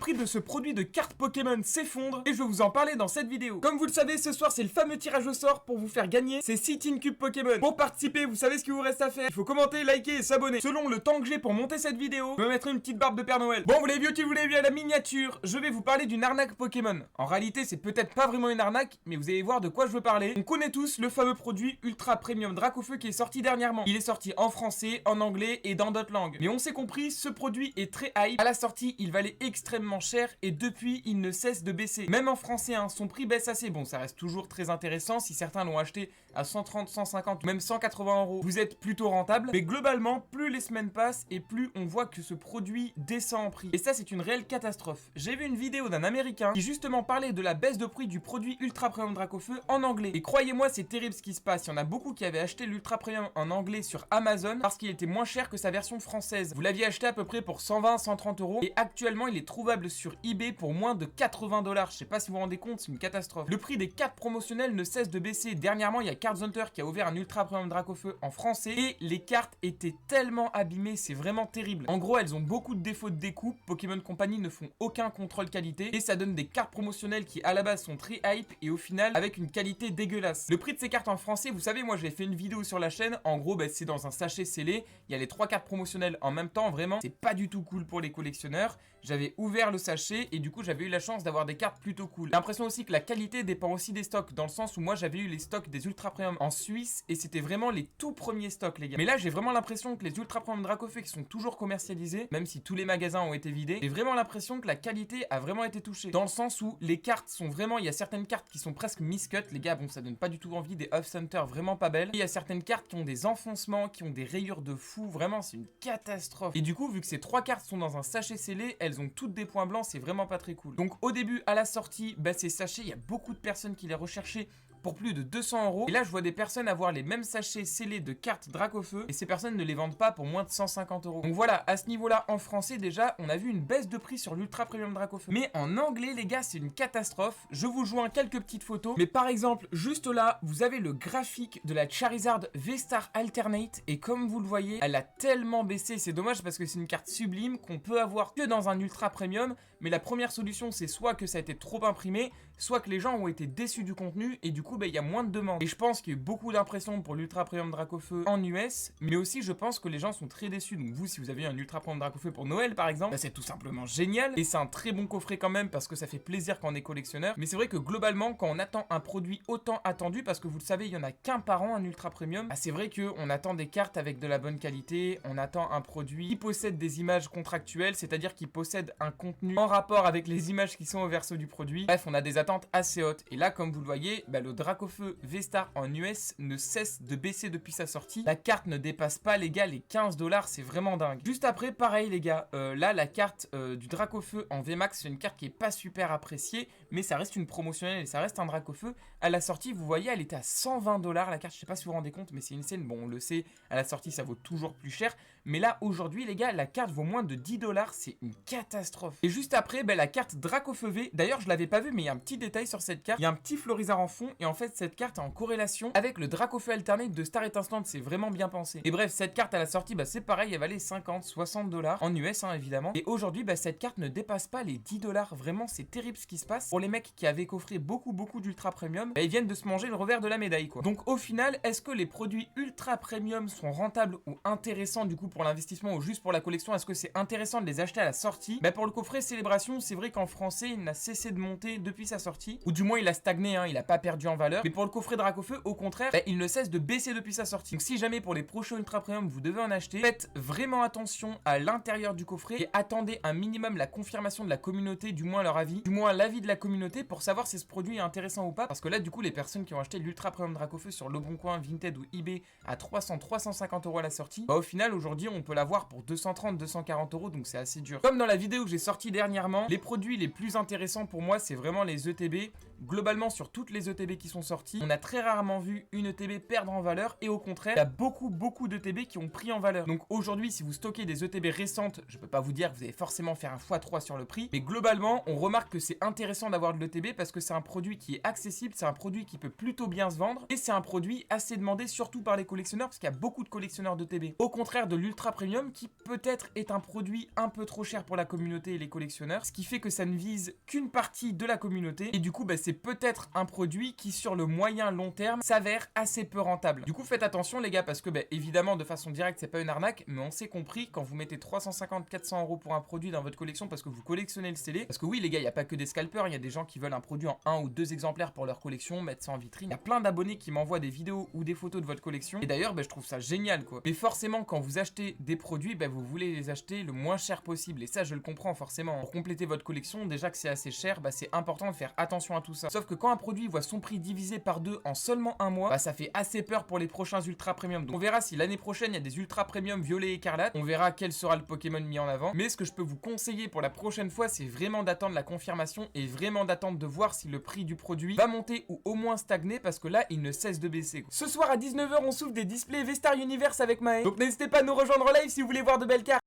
prix de ce produit de cartes Pokémon s'effondre et je vais vous en parler dans cette vidéo. Comme vous le savez, ce soir c'est le fameux tirage au sort pour vous faire gagner ces 6 Tin Cube Pokémon. Pour participer, vous savez ce qu'il vous reste à faire. Il faut commenter, liker et s'abonner. Selon le temps que j'ai pour monter cette vidéo, je me mettrai une petite barbe de Père Noël. Bon, vous l'avez vu au titre, vous l'avez vu à la miniature, je vais vous parler d'une arnaque Pokémon. En réalité, c'est peut-être pas vraiment une arnaque, mais vous allez voir de quoi je veux parler. On connaît tous le fameux produit Ultra Premium Dracofeu qui est sorti dernièrement. Il est sorti en français, en anglais et dans d'autres langues. Mais on s'est compris, ce produit est très hype. À la sortie, il valait extrêmement cher et depuis, il ne cesse de baisser. Même en français, hein, son prix baisse assez. Bon, ça reste toujours très intéressant. Si certains l'ont acheté à 130, 150 ou même 180 €, vous êtes plutôt rentable. Mais globalement, plus les semaines passent et plus on voit que ce produit descend en prix. Et ça, c'est une réelle catastrophe. J'ai vu une vidéo d'un Américain qui justement parlait de la baisse de prix du produit Ultra Premium Dracofeu en anglais. Et croyez-moi, c'est terrible ce qui se passe. Il y en a beaucoup qui avaient acheté l'Ultra Premium en anglais sur Amazon parce qu'il était moins cher que sa version française. Vous l'aviez acheté à peu près pour 120, 130 € et actuellement, il est trouvable sur eBay pour moins de 80 $. Je sais pas si vous vous rendez compte, c'est une catastrophe. Le prix des cartes promotionnelles ne cesse de baisser. Dernièrement, il y a Cards Hunter qui a ouvert un Ultra Premium Dracofeu en français et les cartes étaient tellement abîmées, c'est vraiment terrible. En gros, elles ont beaucoup de défauts de découpe. Pokémon Company ne font aucun contrôle qualité et ça donne des cartes promotionnelles qui à la base sont très hype et au final avec une qualité dégueulasse. Le prix de ces cartes en français, vous savez, moi j'ai fait une vidéo sur la chaîne. En gros, c'est dans un sachet scellé. Il y a les 3 cartes promotionnelles en même temps. Vraiment, c'est pas du tout cool pour les collectionneurs. J'avais ouvert le sachet et du coup, j'avais eu la chance d'avoir des cartes plutôt cool. J'ai l'impression aussi que la qualité dépend aussi des stocks, dans le sens où moi j'avais eu les stocks des Ultra Premium en Suisse et c'était vraiment les tout premiers stocks, les gars. Mais là, j'ai vraiment l'impression que les Ultra Premium Dracofeu qui sont toujours commercialisés, même si tous les magasins ont été vidés, j'ai vraiment l'impression que la qualité a vraiment été touchée. Dans le sens où les cartes sont vraiment, il y a certaines cartes qui sont presque miscut, les gars, bon, ça donne pas du tout envie, des Off Center vraiment pas belles. Et il y a certaines cartes qui ont des enfoncements, qui ont des rayures de fou, vraiment, c'est une catastrophe. Et du coup, vu que ces 3 cartes sont dans un sachet scellé, elles ont toutes des points blancs, c'est vraiment pas très cool. Donc au début, à la sortie, ces sachets, il y a beaucoup de personnes qui les recherchaient pour plus de 200 €. Et là, je vois des personnes avoir les mêmes sachets scellés de cartes Dracofeu et ces personnes ne les vendent pas pour moins de 150 €. Donc voilà, à ce niveau-là, en français, déjà, on a vu une baisse de prix sur l'Ultra Premium Dracofeu. Mais en anglais, les gars, c'est une catastrophe. Je vous joins quelques petites photos. Mais par exemple, juste là, vous avez le graphique de la Charizard V-Star Alternate. Et comme vous le voyez, elle a tellement baissé. C'est dommage parce que c'est une carte sublime qu'on peut avoir que dans un Ultra Premium. Mais la première solution, c'est soit que ça a été trop imprimé, soit que les gens ont été déçus du contenu et du coup, il y a moins de demandes. Et je pense qu'il y a eu beaucoup d'impressions pour l'Ultra Premium Dracofeu en US, mais aussi je pense que les gens sont très déçus. Donc vous, si vous avez un Ultra Premium Dracofeu pour Noël par exemple, c'est tout simplement génial et c'est un très bon coffret quand même parce que ça fait plaisir quand on est collectionneur. Mais c'est vrai que globalement, quand on attend un produit autant attendu, parce que vous le savez, il y en a qu'un par an, un Ultra Premium, c'est vrai qu'on attend des cartes avec de la bonne qualité, on attend un produit qui possède des images contractuelles, c'est-à-dire qui possède un contenu en rapport avec les images qui sont au verso du produit. Bref, on a des attentes assez hautes. Et là, comme vous le voyez, le Dracofeu V-Star en US ne cesse de baisser depuis sa sortie. La carte ne dépasse pas, les gars, les 15 $, c'est vraiment dingue. Juste après, pareil, les gars, là, la carte du Dracofeu en VMAX, c'est une carte qui est pas super appréciée, mais ça reste une promotionnelle et ça reste un Dracofeu. À la sortie, vous voyez, elle était à 120 $, la carte, je sais pas si vous vous rendez compte, mais c'est une scène, bon, on le sait, à la sortie, ça vaut toujours plus cher, mais là, aujourd'hui, les gars, la carte vaut moins de 10 $, c'est une catastrophe. Et juste après, la carte Dracofeu V, d'ailleurs, je l'avais pas vu, mais il y a un petit détail sur cette carte, il y a un petit Florizard en fond, et en fait, cette carte est en corrélation avec le Dracofeu Alternate de Star Instant, c'est vraiment bien pensé. Et bref, cette carte à la sortie, c'est pareil, elle valait 50, 60 $ en US, évidemment. Et aujourd'hui, cette carte ne dépasse pas les 10 $. Vraiment, c'est terrible ce qui se passe. Pour les mecs qui avaient coffré beaucoup d'Ultra Premium, ils viennent de se manger le revers de la médaille, quoi. Donc au final, est-ce que les produits Ultra Premium sont rentables ou intéressants du coup pour l'investissement ou juste pour la collection? Est-ce que c'est intéressant de les acheter à la sortie? Pour le coffret Célébration, c'est vrai qu'en français, il n'a cessé de monter depuis sa sortie, ou du moins il a stagné, il a pas perdu en valeur. Mais pour le coffret Dracofeu, au contraire, il ne cesse de baisser depuis sa sortie. Donc si jamais pour les prochains Ultra Premium, vous devez en acheter, faites vraiment attention à l'intérieur du coffret et attendez un minimum la confirmation de la communauté, du moins leur avis, du moins l'avis de la communauté pour savoir si ce produit est intéressant ou pas. Parce que là, du coup, les personnes qui ont acheté l'Ultra Premium Dracofeu sur Leboncoin, Vinted ou eBay à 300, 350 € à la sortie, au final, aujourd'hui, on peut l'avoir pour 230, 240 €, donc c'est assez dur. Comme dans la vidéo que j'ai sortie dernièrement, les produits les plus intéressants pour moi, c'est vraiment les ETB. Globalement, sur toutes les ETB qui qui sont sortis, on a très rarement vu une ETB perdre en valeur et au contraire, il y a beaucoup d'ETB qui ont pris en valeur. Donc aujourd'hui, si vous stockez des ETB récentes, je peux pas vous dire que vous allez forcément faire un x3 sur le prix, mais globalement, on remarque que c'est intéressant d'avoir de l'ETB parce que c'est un produit qui est accessible, c'est un produit qui peut plutôt bien se vendre et c'est un produit assez demandé surtout par les collectionneurs parce qu'il y a beaucoup de collectionneurs d'ETB. Au contraire de l'ultra premium qui peut-être est un produit un peu trop cher pour la communauté et les collectionneurs, ce qui fait que ça ne vise qu'une partie de la communauté et du coup c'est peut-être un produit qui sur le moyen long terme s'avère assez peu rentable. Du coup faites attention les gars parce que évidemment de façon directe c'est pas une arnaque, mais on s'est compris quand vous mettez 350-400 € pour un produit dans votre collection parce que vous collectionnez le scellé, parce que oui les gars, il n'y a pas que des scalpers, il y a des gens qui veulent un produit en 1 ou 2 exemplaires pour leur collection, mettre ça en vitrine. Il y a plein d'abonnés qui m'envoient des vidéos ou des photos de votre collection et d'ailleurs je trouve ça génial quoi. Mais forcément quand vous achetez des produits, vous voulez les acheter le moins cher possible et ça je le comprends forcément. Pour compléter votre collection, déjà que c'est assez cher, c'est important de faire attention à tout ça. Sauf que quand un produit voit son prix divisé par 2 en seulement un mois, ça fait assez peur pour les prochains ultra premium. Donc on verra si l'année prochaine il y a des ultra premium violet écarlate, on verra quel sera le Pokémon mis en avant. Mais ce que je peux vous conseiller pour la prochaine fois, c'est vraiment d'attendre la confirmation et vraiment d'attendre de voir si le prix du produit va monter ou au moins stagner parce que là il ne cesse de baisser quoi. Ce soir à 19 h on s'ouvre des displays V-Star Universe avec Mae, donc n'hésitez pas à nous rejoindre en live si vous voulez voir de belles cartes.